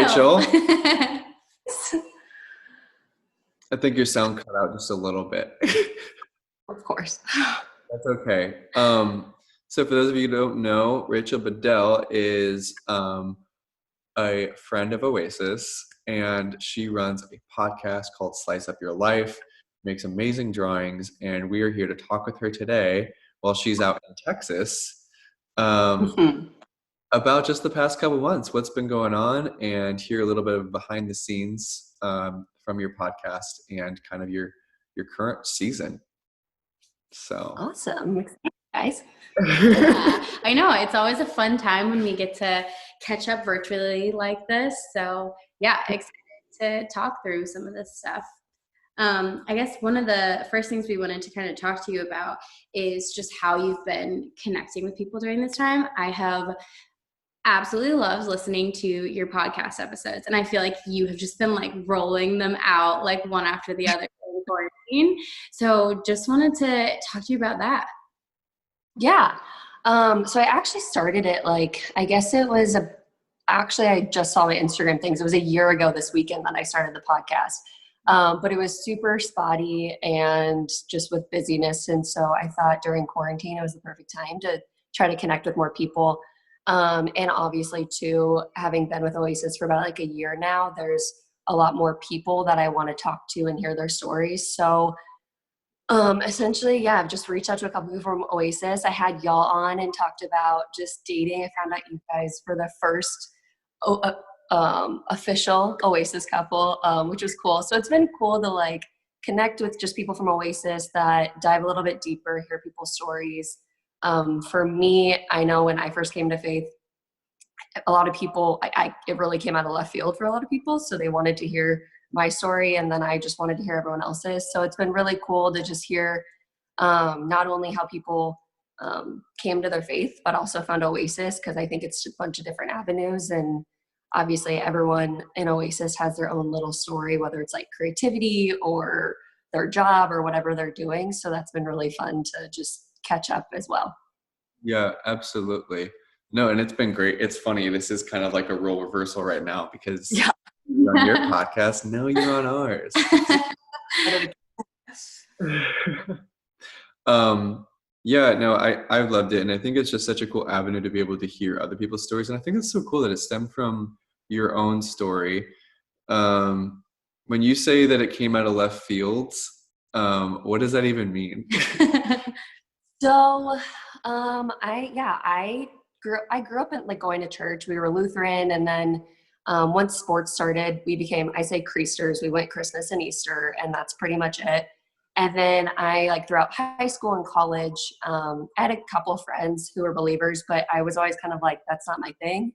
Rachel. I think your sound cut out just a little bit. Of course. That's okay. So for those of you who don't know, Rachael Bedell is a friend of Oasis, and she runs a podcast called Slice Up Your Life, makes amazing drawings, and we are here to talk with her today while she's out in Texas about just the past couple months, what's been going on, and hear a little bit of behind the scenes from your podcast and kind of your current season. So awesome, guys. Yeah, I know it's always a fun time when we get to catch up virtually like this. So yeah, excited to talk through some of this stuff. I guess one of the first things we wanted to kind of talk to you about is just how you've been connecting with people during this time. I have absolutely loved listening to your podcast episodes, and I feel like you have just been like rolling them out like one after the other in quarantine. So just wanted to talk to you about that. Yeah. So I actually started it I guess it was I just saw my Instagram things. It was a year ago this weekend that I started the podcast. But it was super spotty and just with busyness. And so I thought during quarantine, it was the perfect time to try to connect with more people. And obviously too, having been with Oasis for about a year now, there's a lot more people that I want to talk to and hear their stories. So essentially, yeah, I've just reached out to a couple people from Oasis. I had y'all on and talked about just dating. I found out you guys were the first official Oasis couple, which was cool. So it's been cool to connect with just people from Oasis that dive a little bit deeper, hear people's stories. For me, I know when I first came to faith, a lot of people, it really came out of left field for a lot of people. So they wanted to hear my story, and then I just wanted to hear everyone else's. So it's been really cool to just hear not only how people came to their faith, but also found Oasis, because I think it's a bunch of different avenues. And obviously everyone in Oasis has their own little story, whether it's creativity or their job or whatever they're doing. So that's been really fun to just catch up as well. Yeah, absolutely. No, and it's been great. It's funny. This is kind of like a role reversal right now because you're on your podcast. No, you're on ours. Yeah, no, I've loved it. And I think it's just such a cool avenue to be able to hear other people's stories. And I think it's so cool that it stemmed from your own story. When you say that it came out of left fields, what does that even mean? So, I grew up in going to church. We were Lutheran, and then once sports started, we became, I say Creasters. We went Christmas and Easter, and that's pretty much it. And then I throughout high school and college, I had a couple of friends who were believers, but I was always kind of that's not my thing.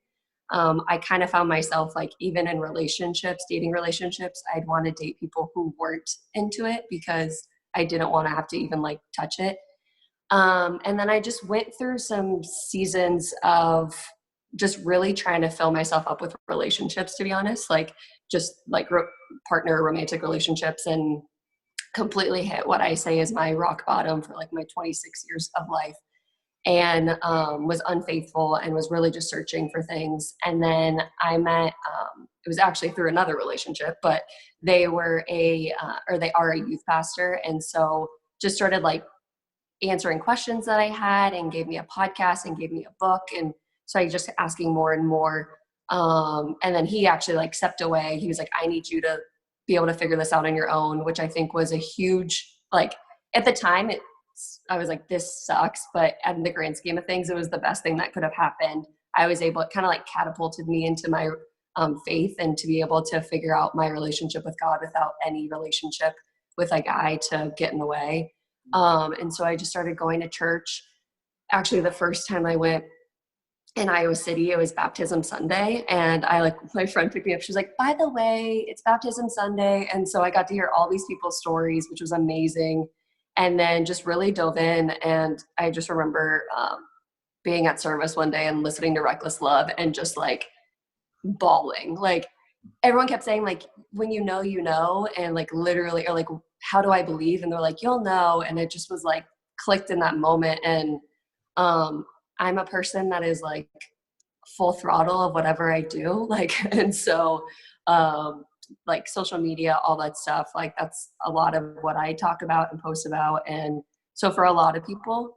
I kind of found myself even in relationships, dating relationships, I'd want to date people who weren't into it because I didn't want to have to even touch it. And then I just went through some seasons of just really trying to fill myself up with relationships, to be honest, partner romantic relationships, and completely hit what I say is my rock bottom for my 26 years of life, and was unfaithful and was really just searching for things. And then I met, it was actually through another relationship, but they are a youth pastor. And so just started answering questions that I had, and gave me a podcast and gave me a book. And so I just asking more and more. And then he actually stepped away. He was I need you to be able to figure this out on your own, which I think was a huge, at the time I was this sucks, but in the grand scheme of things, it was the best thing that could have happened. I was able, it kind of catapulted me into my faith, and to be able to figure out my relationship with God without any relationship with a guy to get in the way. And so I just started going to church. Actually, the first time I went in Iowa City, it was Baptism Sunday. And my friend picked me up. She was by the way, it's Baptism Sunday. And so I got to hear all these people's stories, which was amazing. And then just really dove in. And I just remember being at service one day and listening to Reckless Love and just bawling. Everyone kept saying when you know, and literally, or how do I believe? And they're you'll know. And it just was clicked in that moment. And I'm a person that is full throttle of whatever I do. Like, and so, like social media, all that stuff, like that's a lot of what I talk about and post about. And so for a lot of people,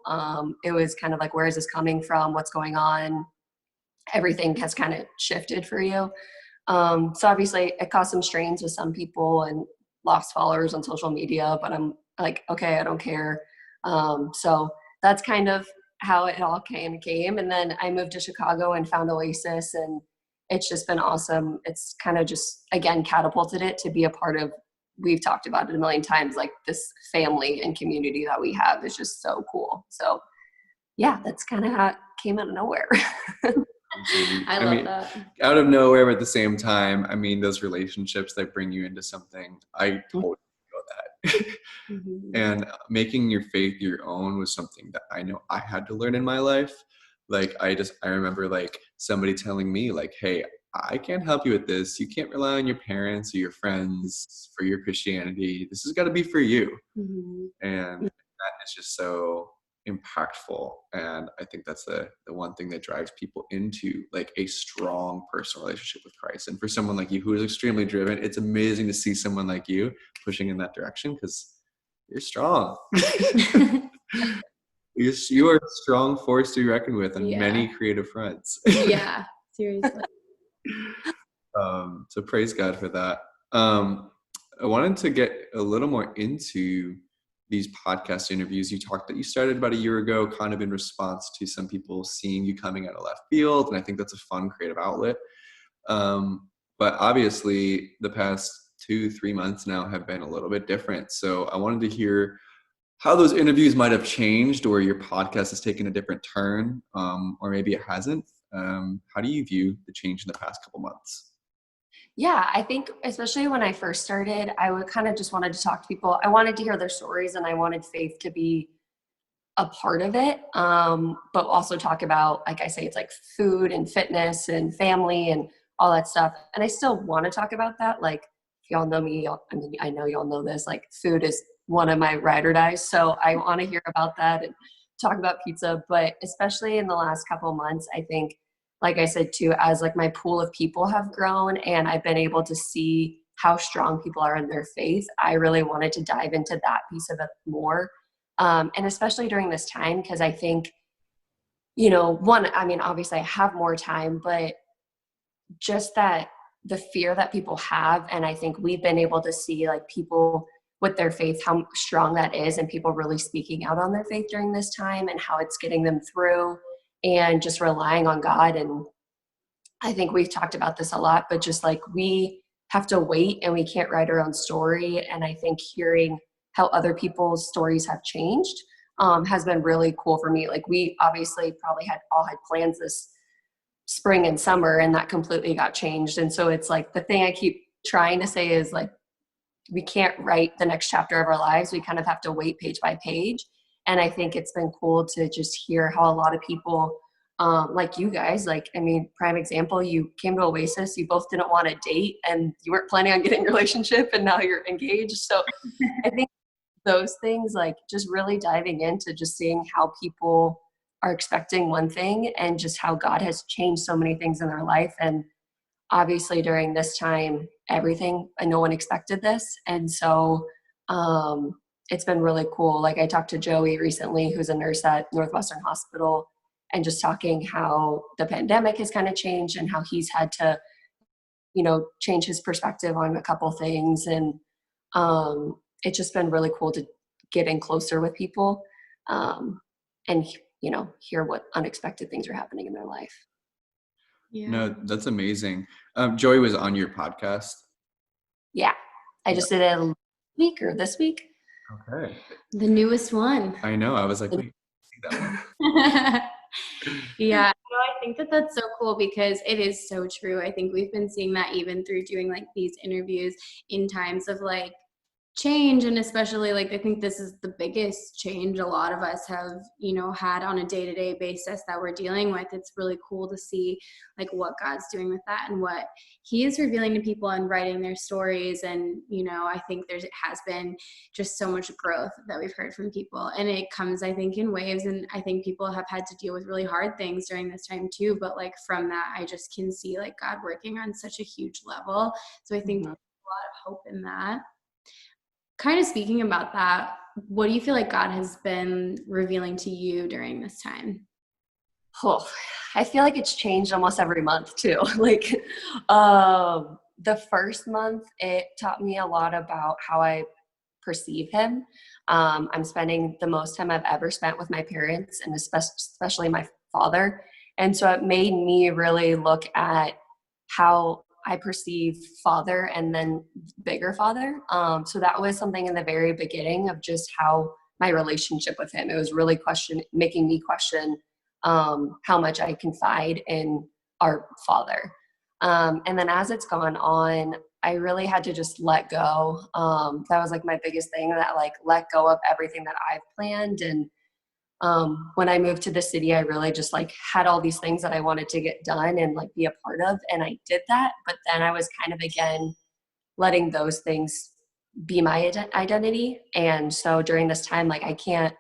it was kind of like, where is this coming from? What's going on? Everything has kind of shifted for you. So obviously it caused some strains with some people and lost followers on social media, but I'm like, okay, I don't care. So that's kind of how it all came. And then I moved to Chicago and found Oasis, and it's just been awesome. It's kind of just, again, catapulted it to be a part of, we've talked about it a million times, like this family and community that we have is just so cool. So yeah, that's kind of how it came out of nowhere. I love that. Out of nowhere, but at the same time, I mean, those relationships that bring you into something, I totally feel that. Mm-hmm. And making your faith your own was something that I know I had to learn in my life. Like, I remember like somebody telling me like, hey, I can't help you with this. You can't rely on your parents or your friends for your Christianity. This has got to be for you. Mm-hmm. And that is just so impactful. And I think that's the one thing that drives people into like a strong personal relationship with Christ. And for someone like you who is extremely driven, it's amazing to see someone like you pushing in that direction, because you're strong. You are a strong force to be reckoned with on many creative fronts. Yeah, seriously. So praise God for that. I wanted to get a little more into these podcast interviews. You talked that you started about a year ago, kind of in response to some people seeing you coming out of left field. And I think that's a fun creative outlet. But obviously the past 2-3 months now have been a little bit different. So I wanted to hear how those interviews might have changed, or your podcast has taken a different turn, or maybe it hasn't. How do you view the change in the past couple months? Yeah, I think especially when I first started, I would kind of just wanted to talk to people. I wanted to hear their stories, and I wanted faith to be a part of it. But also talk about, like I say, it's like food and fitness and family and all that stuff. And I still want to talk about that. Like, if y'all know me, I mean, I know y'all know this, like food is one of my ride or dies. So I want to hear about that and talk about pizza. But especially in the last couple of months, I think, like I said too, as like my pool of people have grown and I've been able to see how strong people are in their faith, I really wanted to dive into that piece of it more. And especially during this time, because I think, one, I mean, obviously I have more time, but just that the fear that people have. And I think we've been able to see like people with their faith, how strong that is, and people really speaking out on their faith during this time and how it's getting them through and just relying on God. And I think we've talked about this a lot, but just like we have to wait and we can't write our own story. And I think hearing how other people's stories have changed has been really cool for me. Like, we obviously probably had plans this spring and summer, and that completely got changed. And so it's like the thing I keep trying to say is like, we can't write the next chapter of our lives. We kind of have to wait page by page. And I think it's been cool to just hear how a lot of people, like you guys, like, I mean, prime example, you came to Oasis, you both didn't want to date and you weren't planning on getting a relationship, and now you're engaged. So I think those things, like just really diving into just seeing how people are expecting one thing and just how God has changed so many things in their life. And obviously during this time, everything, and no one expected this. And so it's been really cool. Like, I talked to Joey recently, who's a nurse at Northwestern Hospital, and just talking how the pandemic has kind of changed and how he's had to, change his perspective on a couple things. And it's just been really cool to get in closer with people and, hear what unexpected things are happening in their life. Yeah. No, that's amazing. Joey was on your podcast. Yeah. I just did it this week. Okay. The newest one. I know. I was like, wait, see that one. Yeah, I think that that's so cool because it is so true. I think we've been seeing that even through doing like these interviews in times of like change, and especially like I think this is the biggest change a lot of us have, you know, had on a day-to-day basis that we're dealing with. It's really cool to see like what God's doing with that and what he is revealing to people and writing their stories. And you know, I think it has been just so much growth that we've heard from people, and it comes, I think, in waves. And I think people have had to deal with really hard things during this time too, but like from that I just can see like God working on such a huge level. So I think there's a lot of hope in that. Kind of speaking about that, what do you feel like God has been revealing to you during this time? Oh, I feel like it's changed almost every month too. Like the first month, it taught me a lot about how I perceive him. I'm spending the most time I've ever spent with my parents, and especially my father. And so it made me really look at how I perceive father and then bigger father. So that was something in the very beginning of just how my relationship with him. It was really making me question how much I confide in our father. And then as it's gone on, I really had to just let go. That was like my biggest thing, that like let go of everything that I've planned. And when I moved to the city, I really just like had all these things that I wanted to get done and like be a part of. And I did that. But then I was kind of again letting those things be my identity. And so during this time, like I can't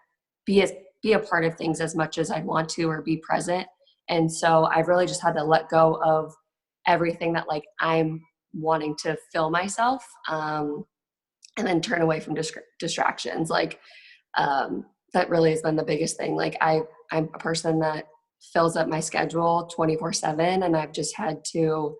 be a part of things as much as I'd want to or be present. And so I've really just had to let go of everything that like I'm wanting to fill myself, and then turn away from distractions. Like that really has been the biggest thing. Like I'm a person that fills up my schedule 24/7, and I've just had to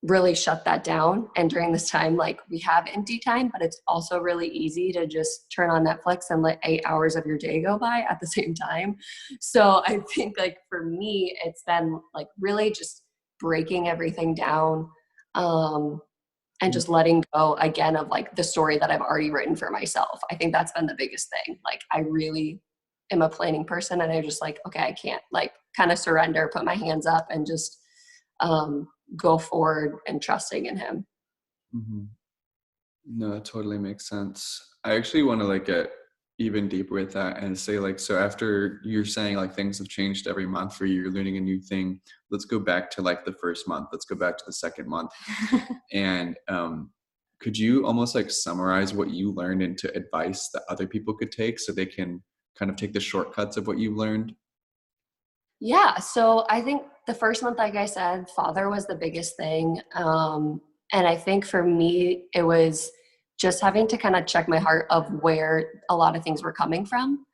really shut that down. And during this time, like we have empty time, but it's also really easy to just turn on Netflix and let 8 hours of your day go by at the same time. So I think like for me, it's been like really just breaking everything down, and just letting go again of like the story that I've already written for myself. I think that's been the biggest thing. Like I really am a planning person, and I just like, okay, I can't, like kind of surrender, put my hands up, and just go forward and trusting in him. Mm-hmm. No, that totally makes sense. I actually want to like get even deeper with that and say like, so after you're saying like things have changed every month for you, you're learning a new thing. Let's go back to like the first month. Let's go back to the second month. And could you almost like summarize what you learned into advice that other people could take so they can kind of take the shortcuts of what you've learned? Yeah. So I think the first month, like I said, father was the biggest thing. And I think for me, it was just having to kind of check my heart of where a lot of things were coming from.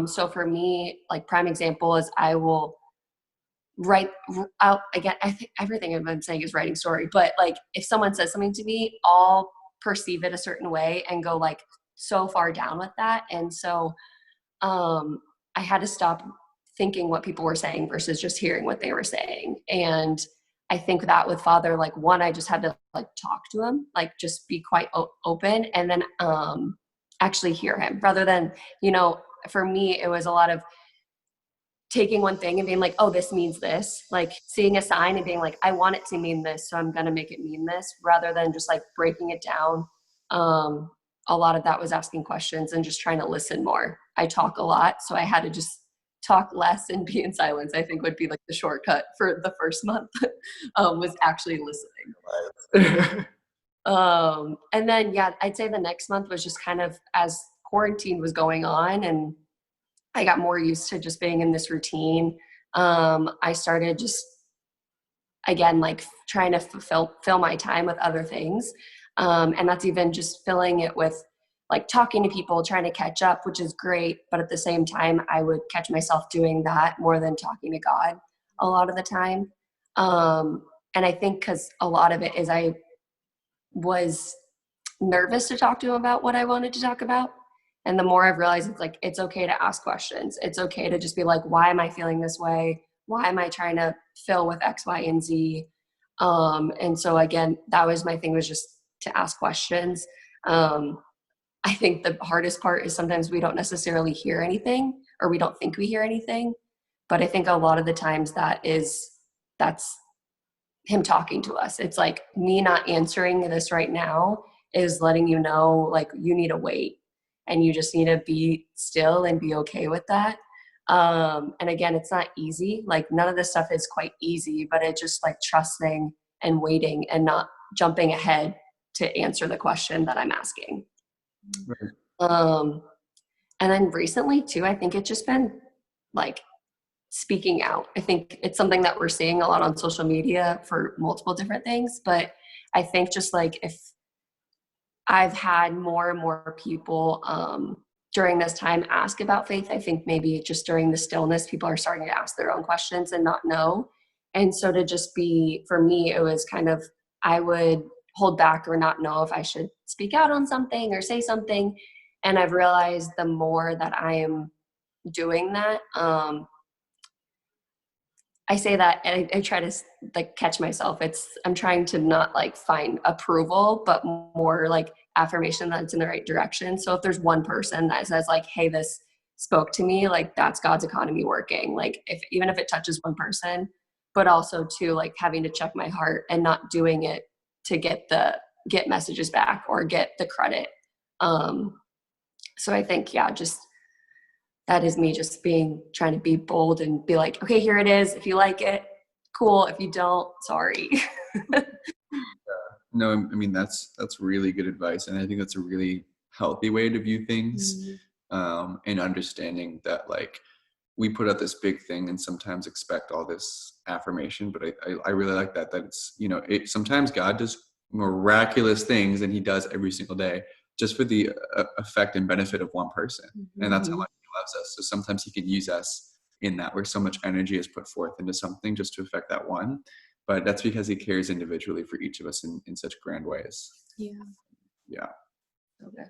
So for me, like prime example is I will write out again. I think everything I've been saying is writing story, but like if someone says something to me, I'll perceive it a certain way and go like so far down with that. And so I had to stop thinking what people were saying versus just hearing what they were saying. And I think that with father, like one, I just had to like talk to him, like just be quite open, and then actually hear him rather than, you know, for me, it was a lot of taking one thing and being like, oh, this means this, like seeing a sign and being like, I want it to mean this, so I'm going to make it mean this, rather than just like breaking it down. A lot of that was asking questions and just trying to listen more. I talk a lot, so I had to just talk less and be in silence, I think would be like the shortcut for the first month, was actually listening. And then, yeah, I'd say the next month was just kind of as quarantine was going on and I got more used to just being in this routine. I started just, again, like trying to fill my time with other things. And that's even just filling it with like talking to people, trying to catch up, which is great. But at the same time, I would catch myself doing that more than talking to God a lot of the time. And I think because a lot of it is I was nervous to talk to him about what I wanted to talk about. And the more I've realized it's like, it's okay to ask questions. It's okay to just be like, why am I feeling this way? Why am I trying to fill with X, Y, and Z? And so again, that was my thing, was just to ask questions. I think the hardest part is sometimes we don't necessarily hear anything, or we don't think we hear anything. But I think a lot of the times that's him talking to us. It's like me not answering this right now is letting you know, like, you need to wait and you just need to be still and be okay with that. And again, it's not easy. Like, none of this stuff is quite easy, but it's just like trusting and waiting and not jumping ahead to answer the question that I'm asking. Right. And then recently too, I think it's just been like speaking out. I think it's something that we're seeing a lot on social media for multiple different things, but I think just like if I've had more and more people during this time ask about faith, I think maybe just during the stillness, people are starting to ask their own questions and not know. And so to just be, for me, it was kind of, I would hold back or not know if I should speak out on something or say something. And I've realized the more that I am doing that, I say that and I try to like catch myself. I'm trying to not like find approval, but more like affirmation that it's in the right direction. So if there's one person that says like, hey, this spoke to me, like that's God's economy working. Like even if it touches one person, but also to like having to check my heart and not doing it to get messages back or get the credit. So I think, yeah, just that is me just trying to be bold and be like, okay, here it is. If you like it, cool. If you don't, sorry. No, I mean, that's really good advice. And I think that's a really healthy way to view things. And understanding that like we put out this big thing and sometimes expect all this affirmation, but I really like that it's, you know, sometimes God does miraculous things and he does every single day just for the effect and benefit of one person. And that's how much he loves us. So sometimes he can use us in that, where so much energy is put forth into something just to affect that one. But that's because he cares individually for each of us in such grand ways. Yeah. Okay.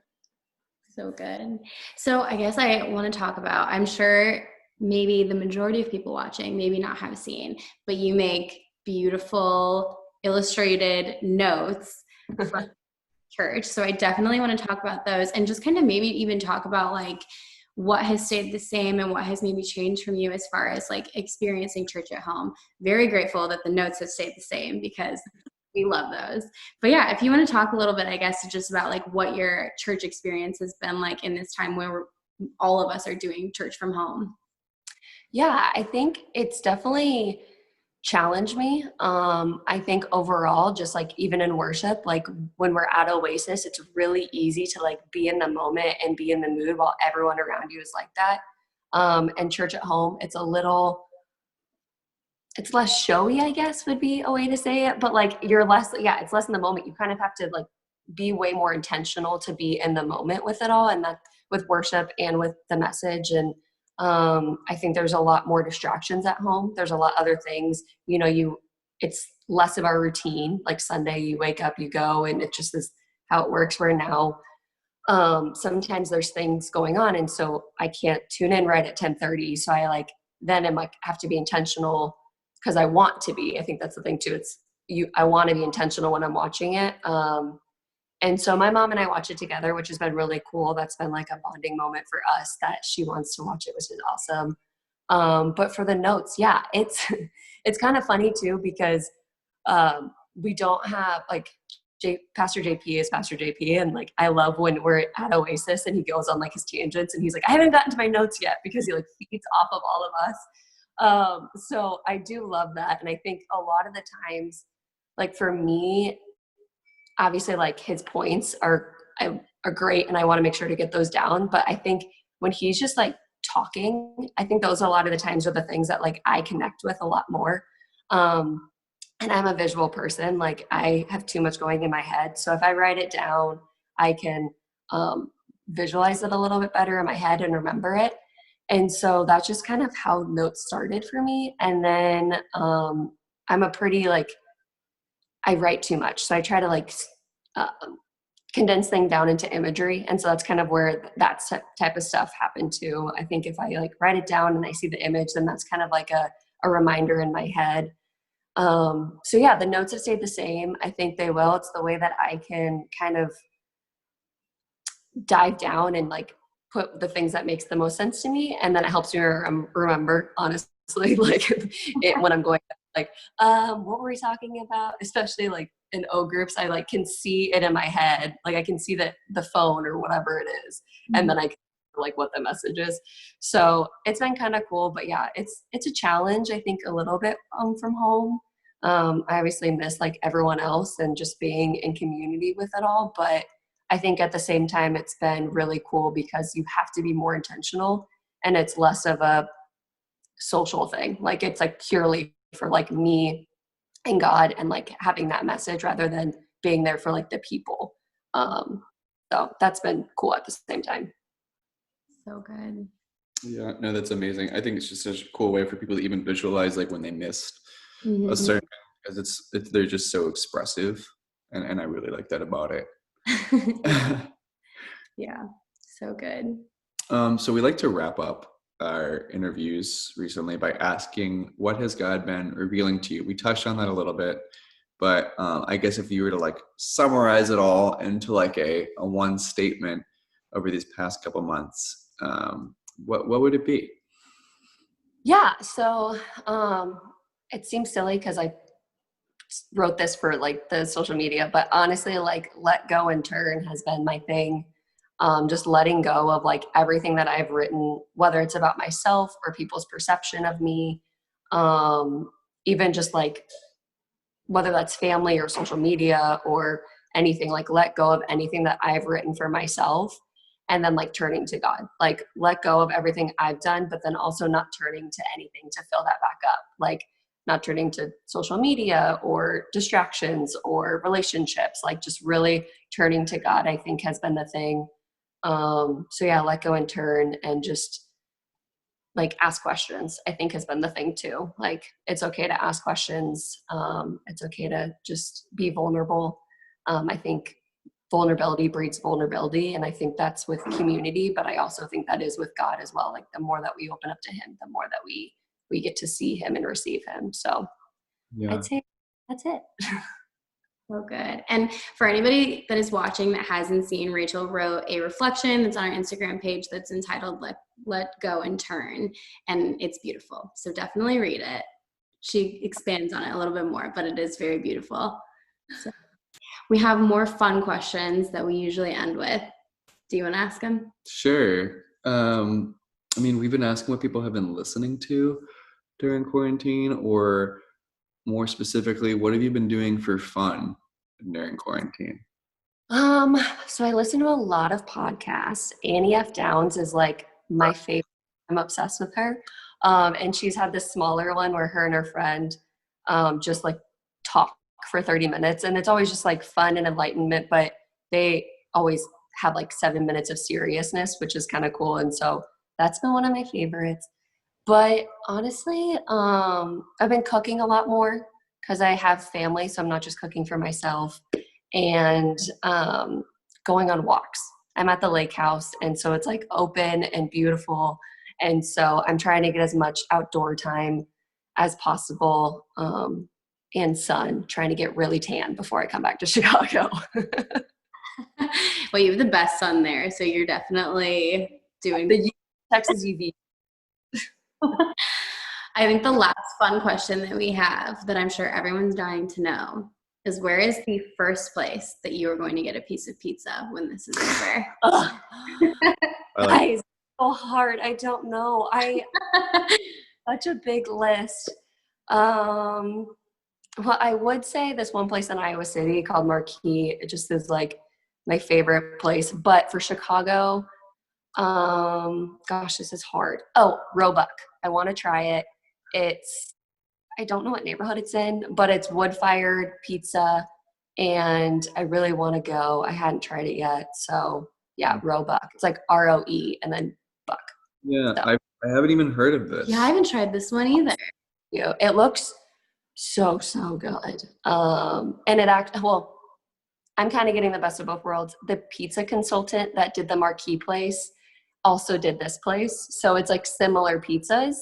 So good. So I guess I want to talk about, I'm sure maybe the majority of people watching maybe not have seen, but you make beautiful illustrated notes for church. So I definitely want to talk about those and just kind of maybe even talk about like what has stayed the same and what has maybe changed from you as far as like experiencing church at home. Very grateful that the notes have stayed the same because we love those. But yeah, if you want to talk a little bit, I guess, just about like what your church experience has been like in this time where all of us are doing church from home. Yeah, I think it's definitely challenged me. I think overall, just like even in worship, like when we're at Oasis, it's really easy to like be in the moment and be in the mood while everyone around you is like that. And church at home, it's less showy, I guess would be a way to say it, but like it's less in the moment. You kind of have to like be way more intentional to be in the moment with it all, and that with worship and with the message. And I think there's a lot more distractions at home. There's a lot other things, you know, it's less of our routine. Like Sunday, you wake up, you go, and it just is how it works. Where now, sometimes there's things going on, and so I can't tune in right at 10:30. So I have to be intentional because I want to be. I think that's the thing too. I want to be intentional when I'm watching it. And so my mom and I watch it together, which has been really cool. That's been like a bonding moment for us that she wants to watch it, which is awesome. But for the notes, yeah, it's kind of funny too, because we don't have like Pastor JP is Pastor JP. And like, I love when we're at Oasis and he goes on like his tangents and he's like, I haven't gotten to my notes yet, because he like feeds off of all of us. So I do love that. And I think a lot of the times, like for me, obviously like his points are great and I want to make sure to get those down. But I think when he's just like talking, I think those a lot of the times are the things that like I connect with a lot more. And I'm a visual person. Like I have too much going in my head. So if I write it down, I can visualize it a little bit better in my head and remember it. And so that's just kind of how notes started for me. And then I'm a pretty like, I write too much. So I try to like condense things down into imagery. And so that's kind of where that type of stuff happened too. I think if I like write it down and I see the image, then that's kind of like a reminder in my head. So yeah, the notes have stayed the same. I think they will. It's the way that I can kind of dive down and like put the things that makes the most sense to me. And then it helps me remember, honestly, like when I'm going like, what were we talking about? Especially like in O groups, I like can see it in my head. Like I can see the phone or whatever it is. And then I can like what the message is. So it's been kind of cool, but yeah, it's a challenge, I think, a little bit from home. I obviously miss like everyone else and just being in community with it all. But I think at the same time, it's been really cool because you have to be more intentional and it's less of a social thing. Like it's like purely for like me and God and like having that message rather than being there for like the people. So that's been cool at the same time. So good. Yeah, no, that's amazing. I think it's just such a cool way for people to even visualize like when they missed a Mhm. certain, because it's they're just so expressive, and I really like that about it. Yeah, so good. So we like to wrap up our interviews recently by asking, what has God been revealing to you? We touched on that a little bit, but I guess if you were to like summarize it all into like a one statement over these past couple months, what would it be? Yeah. So it seems silly because I wrote this for like the social media, but honestly, like let go and turn has been my thing. Just letting go of like everything that I've written, whether it's about myself or people's perception of me, even just like whether that's family or social media or anything, like let go of anything that I've written for myself and then like turning to God, like let go of everything I've done, but then also not turning to anything to fill that back up. Like not turning to social media or distractions or relationships, like just really turning to God, I think has been the thing. So yeah, let go and turn and just like ask questions, I think has been the thing too. Like it's okay to ask questions. It's okay to just be vulnerable. I think vulnerability breeds vulnerability. And I think that's with community, but I also think that is with God as well. Like the more that we open up to him, the more that we get to see him and receive him. So Yeah. I'd say that's it. So good. And for anybody that is watching that hasn't seen, Rachael wrote a reflection that's on our Instagram page that's entitled Let Go and Turn. And it's beautiful. So definitely read it. She expands on it a little bit more, but it is very beautiful. So we have more fun questions that we usually end with. Do you want to ask them? Sure. I mean, we've been asking what people have been listening to during quarantine, or more specifically, what have you been doing for fun during quarantine? So I listen to a lot of podcasts. Annie F. Downs is like my favorite. I'm obsessed with her. And she's had this smaller one where her and her friend just like talk for 30 minutes. And it's always just like fun and enlightenment, but they always have like 7 minutes of seriousness, which is kind of cool. And so that's been one of my favorites. But honestly, I've been cooking a lot more because I have family, so I'm not just cooking for myself. And going on walks. I'm at the lake house, and so it's like open and beautiful. And so I'm trying to get as much outdoor time as possible, and sun, trying to get really tan before I come back to Chicago. Well, you have the best sun there, so you're definitely doing The Texas UV. I think the last fun question that we have that I'm sure everyone's dying to know is, where is the first place that you are going to get a piece of pizza when this is over? Guys, so hard. I don't know. Such a big list. Well, I would say this one place in Iowa City called Marquee. It just is like my favorite place. But for Chicago, gosh, this is hard. Oh, Roebuck. I want to try it. I don't know what neighborhood it's in, but it's wood-fired pizza, and I really want to go. I hadn't tried it yet. So yeah, Roebuck. It's like ROE and then Buck. Yeah, So, I haven't even heard of this. Yeah, I haven't tried this one either. it looks so good. And I'm kind of getting the best of both worlds. The pizza consultant that did the Marquee place also did this place. So it's like similar pizzas.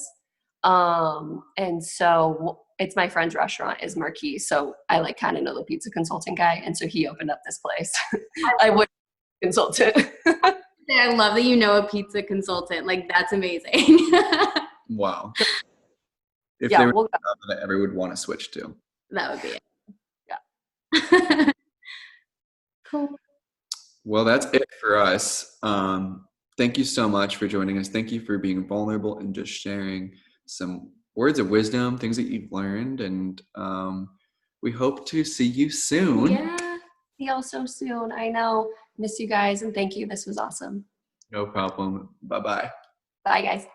And so it's my friend's restaurant is Marquee. So I like kind of know the pizza consultant guy. And so he opened up this place. I would consultant. I love that you know a pizza consultant. Like, that's amazing. Wow. If Yeah, there was we'll go. a job that everyone would want to switch to. That would be Yeah. it. Cool. Well, that's it for us. Thank you so much for joining us. Thank you for being vulnerable and just sharing some words of wisdom, things that you've learned, and we hope to see you soon. Yeah. See y'all so soon. I know. Miss you guys, and thank you. This was awesome. No problem. Bye-bye. Bye, guys.